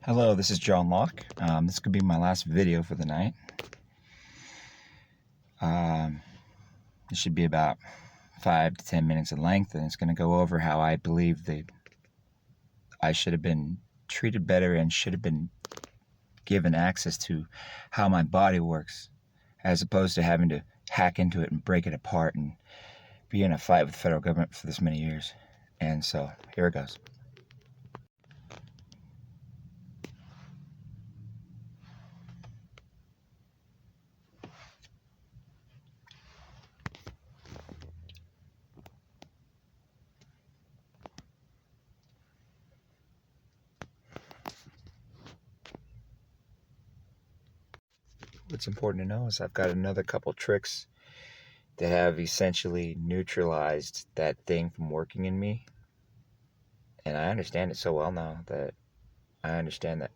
Hello, this is John Locke. This could be my last video for the night. This should be about 5 to 10 minutes in length, and it's going to go over how I believe that I should have been treated better and should have been given access to how my body works, as opposed to having to hack into it and break it apart and be in a fight with the federal government for this many years. And so, here it goes. What's important to know is I've got another couple tricks that have essentially neutralized that thing from working in me. And I understand it so well now that I understand that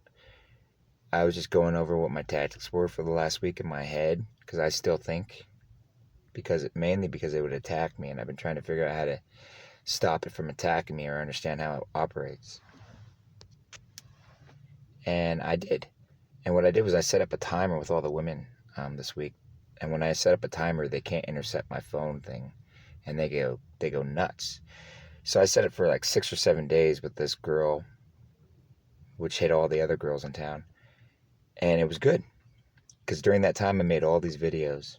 I was just going over what my tactics were for the last week in my head, because I still think, mainly because it would attack me, and I've been trying to figure out how to stop it from attacking me or understand how it operates. And I did. And what I did was I set up a timer with all the women this week. And when I set up a timer, they can't intercept my phone thing, and they go nuts. So I set it for like 6 or 7 days with this girl, which hit all the other girls in town. And it was good, because during that time I made all these videos.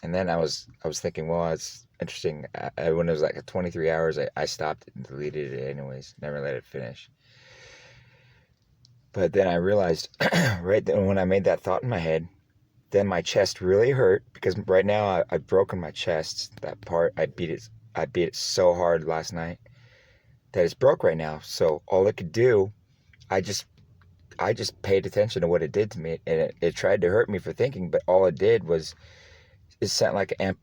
And then I was thinking, well, it's interesting. When it was like 23 hours, I stopped it and deleted it anyways. Never let it finish. But then I realized, right then when I made that thought in my head, then my chest really hurt, because right now I've broken my chest. That part, I beat it so hard last night that it's broke right now. So all it could do, I just paid attention to what it did to me, and it tried to hurt me for thinking, but all it did was it sent it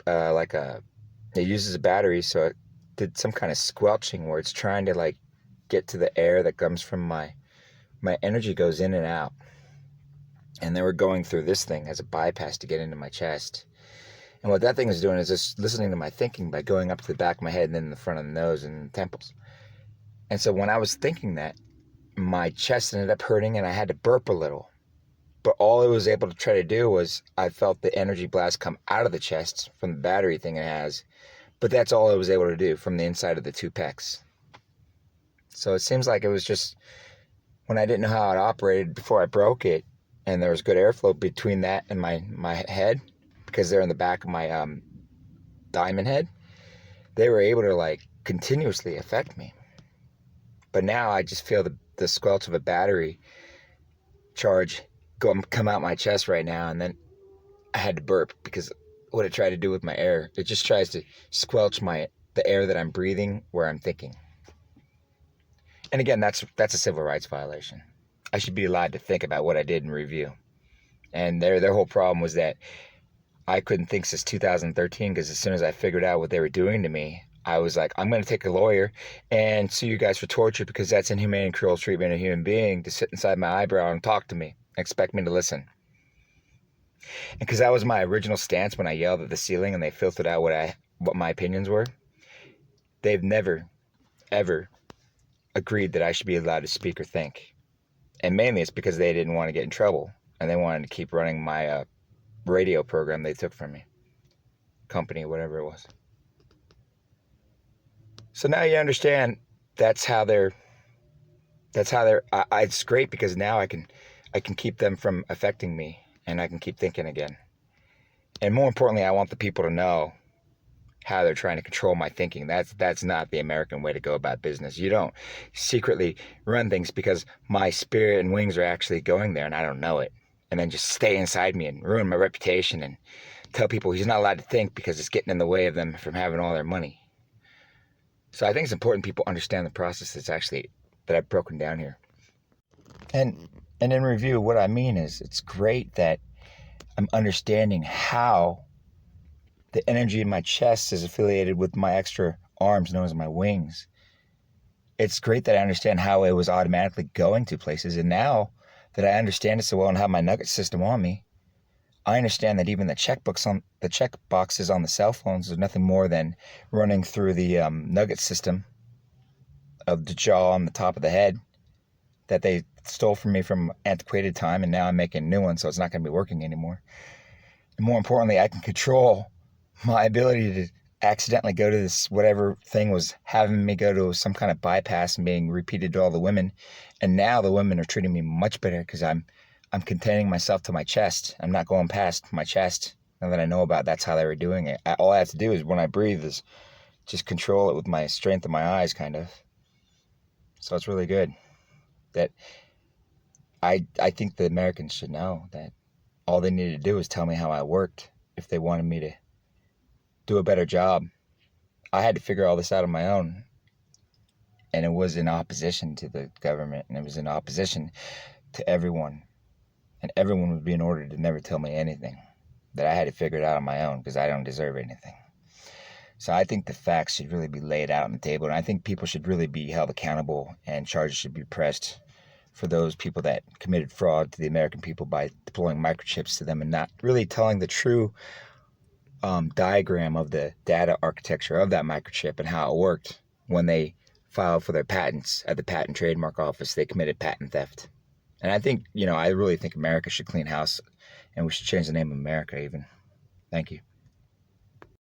uses a battery, so it did some kind of squelching where it's trying to like get to the air that comes from my energy goes in and out. And they were going through this thing as a bypass to get into my chest. And what that thing is doing is just listening to my thinking by going up to the back of my head and then the front of the nose and the temples. And so when I was thinking that, my chest ended up hurting and I had to burp a little. But all it was able to try to do was, I felt the energy blast come out of the chest from the battery thing it has. But that's all it was able to do from the inside of the two pecs. So it seems like it was just, when I didn't know how it operated before I broke it, and there was good airflow between that and my head, because they're in the back of my diamond head, they were able to like continuously affect me. But now I just feel the squelch of a battery charge come out my chest right now, and then I had to burp, because what it tried to do with my air, it just tries to squelch the air that I'm breathing where I'm thinking. And again, that's a civil rights violation. I should be allowed to think about what I did in review. And their whole problem was that I couldn't think since 2013, because as soon as I figured out what they were doing to me, I was like, I'm going to take a lawyer and sue you guys for torture, because that's inhumane and cruel treatment of a human being, to sit inside my eyebrow and talk to me and expect me to listen. And because that was my original stance when I yelled at the ceiling and they filtered out what my opinions were, they've never, ever agreed that I should be allowed to speak or think. And mainly it's because they didn't want to get in trouble, and they wanted to keep running my radio program they took from me, company, whatever it was. So now you understand it's great, because now I can keep them from affecting me, and I can keep thinking again. And more importantly, I want the people to know how they're trying to control my thinking. That's not the American way to go about business. You don't secretly run things because my spirit and wings are actually going there and I don't know it, and then just stay inside me and ruin my reputation and tell people he's not allowed to think because it's getting in the way of them from having all their money. So I think it's important people understand the process that I've broken down here. And in review, what I mean is, it's great that I'm understanding how the energy in my chest is affiliated with my extra arms known as my wings. It's great that I understand how it was automatically going to places. And now that I understand it so well and have my nugget system on me, I understand that even the checkboxes on the cell phones are nothing more than running through the nugget system of the jaw on the top of the head that they stole from me from antiquated time, and now I'm making a new one, so it's not going to be working anymore. And more importantly, I can control my ability to accidentally go to this whatever thing was having me go to some kind of bypass and being repeated to all the women. And now the women are treating me much better because I'm containing myself to my chest. I'm not going past my chest. Now that I know about that's how they were doing it. All I have to do is when I breathe is just control it with my strength of my eyes, kind of. So it's really good. That I think the Americans should know that all they needed to do was tell me how I worked if they wanted me to do a better job. I had to figure all this out on my own, and it was in opposition to the government, and it was in opposition to everyone, and everyone was being ordered to never tell me anything, that I had to figure it out on my own because I don't deserve anything. So I think the facts should really be laid out on the table, and I think people should really be held accountable, and charges should be pressed for those people that committed fraud to the American people by deploying microchips to them and not really telling the true diagram of the data architecture of that microchip and how it worked. When they filed for their patents at the Patent and Trademark Office, they committed patent theft. And I think, I really think America should clean house, and we should change the name of America even. Thank you.